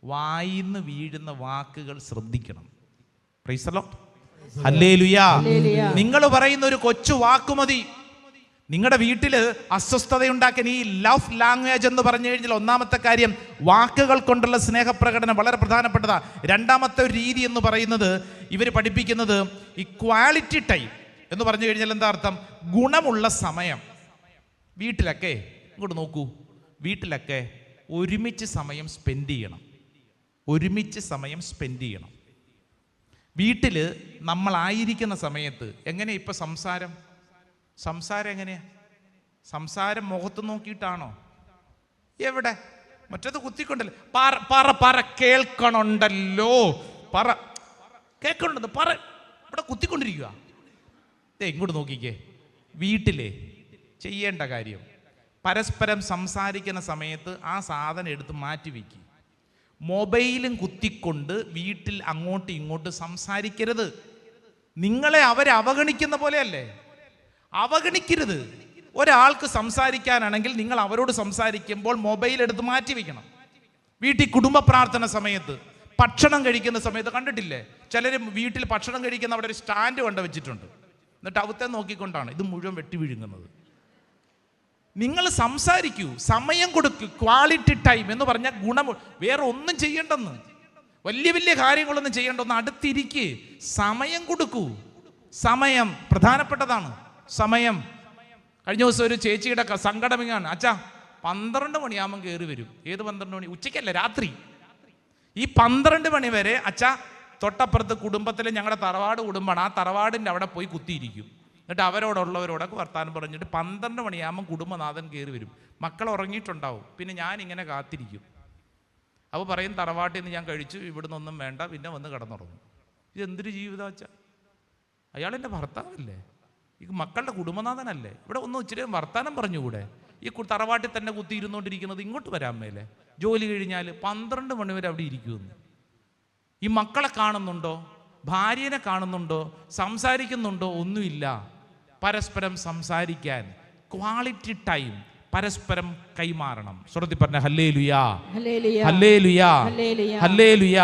വായിന്ന് വീഴുന്ന വാക്കുകൾ ശ്രദ്ധിക്കണം. Praise the Lord. ഹല്ലേലൂയ. നിങ്ങൾ പറയുന്ന ഒരു കൊച്ചു വാക്കുമതി നിങ്ങളുടെ വീട്ടിൽ അസ്വസ്ഥതയുണ്ടാക്കാൻ. ഈ ലവ് ലാംഗ്വേജ് എന്ന് പറഞ്ഞു കഴിഞ്ഞാൽ ഒന്നാമത്തെ കാര്യം വാക്കുകൾ കൊണ്ടുള്ള സ്നേഹപ്രകടനം വളരെ പ്രധാനപ്പെട്ടതാണ്. രണ്ടാമത്തെ ഒരു രീതി എന്ന് പറയുന്നത് ഇവർ പഠിപ്പിക്കുന്നത് ഈ ക്വാളിറ്റി ടൈം എന്ന് പറഞ്ഞു കഴിഞ്ഞാൽ എന്താ അർത്ഥം? ഗുണമുള്ള സമയം. വീട്ടിലൊക്കെ ഇങ്ങോട്ട് നോക്കൂ, വീട്ടിലൊക്കെ ഒരുമിച്ച് സമയം സ്പെൻഡ് ചെയ്യണം. ഒരുമിച്ച് സമയം സ്പെൻഡ് ചെയ്യണം. വീട്ടിൽ നമ്മളായിരിക്കുന്ന സമയത്ത് എങ്ങനെ ഇപ്പം സംസാരം എങ്ങനെയാ? സംസാരം മുഖത്ത് നോക്കിയിട്ടാണോ? എവിടെ? മറ്റേത് കുത്തിക്കൊണ്ടല്ലേ പറ കേൾക്കണുണ്ടല്ലോ, കേൾക്കണുണ്ടെന്ന് പറ, ഇവിടെ കുത്തിക്കൊണ്ടിരിക്കുക. ഇങ്ങോട്ട് നോക്കിക്കേ. വീട്ടിലെ ചെയ്യേണ്ട കാര്യം പരസ്പരം സംസാരിക്കുന്ന സമയത്ത് ആ സാധനം എടുത്ത് മാറ്റി വയ്ക്കുക. മൊബൈലും കുത്തിക്കൊണ്ട് വീട്ടിൽ അങ്ങോട്ടും ഇങ്ങോട്ടും സംസാരിക്കരുത്. നിങ്ങളെ അവരെ അവഗണിക്കുന്ന പോലെയല്ലേ? അവഗണിക്കരുത്. ഒരാൾക്ക് സംസാരിക്കാനാണെങ്കിൽ നിങ്ങൾ അവരോട് സംസാരിക്കുമ്പോൾ മൊബൈൽ എടുത്ത് മാറ്റി വെക്കണം. വീട്ടിൽ കുടുംബ പ്രാർത്ഥന സമയത്ത്, ഭക്ഷണം കഴിക്കുന്ന സമയത്ത് കണ്ടിട്ടില്ലേ ചിലർ വീട്ടിൽ ഭക്ഷണം കഴിക്കുന്ന അവിടെ ഒരു സ്റ്റാൻഡ് കൊണ്ട് വെച്ചിട്ടുണ്ട്. എന്നിട്ട് അവത്തെ നോക്കിക്കൊണ്ടാണ് ഇത് മുഴുവൻ വെട്ടി വിഴുങ്ങുന്നത്. നിങ്ങൾ സംസാരിക്കൂ, സമയം കൊടുക്കൂ. ക്വാളിറ്റി ടൈം എന്ന് പറഞ്ഞാൽ ഗുണം. വേറെ ഒന്നും ചെയ്യണ്ടെന്ന്, വലിയ വലിയ കാര്യങ്ങളൊന്നും ചെയ്യേണ്ട, ഒന്ന് അടുത്തിരിക്ക്, സമയം കൊടുക്കൂ. സമയം പ്രധാനപ്പെട്ടതാണ്. സമയം. കഴിഞ്ഞ ദിവസം ഒരു ചേച്ചിയുടെ സങ്കടമിങ്ങാണ്. അച്ഛാ 12 മണിയാകുമ്പോൾ കയറി വരും. ഏത് 12 മണി? ഉച്ചയ്ക്കല്ല, രാത്രി. ഈ 12 മണി വരെ അച്ഛാ തൊട്ടപ്പുറത്ത് കുടുംബത്തിലെ ഞങ്ങളുടെ തറവാട് കുടുംബമാണ്, ആ തറവാടിൻ്റെ അവിടെ പോയി കുത്തിയിരിക്കും. എന്നിട്ട് അവരോടുള്ളവരോടൊക്കെ വർത്താനം പറഞ്ഞിട്ട് 12 മണിയാകുമ്പോൾ കുടുംബനാഥൻ കയറി വരും. മക്കൾ ഉറങ്ങിയിട്ടുണ്ടാവും. പിന്നെ ഞാനിങ്ങനെ കാത്തിരിക്കും. അപ്പോൾ പറയും തറവാട്ടിൽ നിന്ന് ഞാൻ കഴിച്ചു, ഇവിടുന്ന് ഒന്നും വേണ്ട, പിന്നെ വന്ന് കിടന്നുറങ്ങും. ഇതെന്തൊരു ജീവിതം വെച്ചാൽ? അയാളെൻ്റെ ഭർത്താവല്ലേ, ഈ മക്കളുടെ കുടുംബനാഥനല്ലേ? ഇവിടെ ഒന്ന് ഇച്ചിരി വർത്താനം പറഞ്ഞുകൂടെ? ഈ തറവാട്ടിൽ തന്നെ കുത്തിയിരുന്നുകൊണ്ടിരിക്കുന്നത് ഇങ്ങോട്ട് വരാൻ മേലെ? ജോലി കഴിഞ്ഞാൽ 12 മണി വരെ അവിടെ ഇരിക്കുമെന്ന്. ഈ മക്കളെ കാണുന്നുണ്ടോ? ഭാര്യനെ കാണുന്നുണ്ടോ? സംസാരിക്കുന്നുണ്ടോ? ഒന്നുമില്ല. പരസ്പരം സംസാരിക്കാൻ ക്വാളിറ്റി ടൈം പരസ്പരം കൈമാറണം. ശ്രുതി പറഞ്ഞ ഹല്ലേലൂയ, ഹല്ലേലൂയ, ഹല്ലേലൂയ.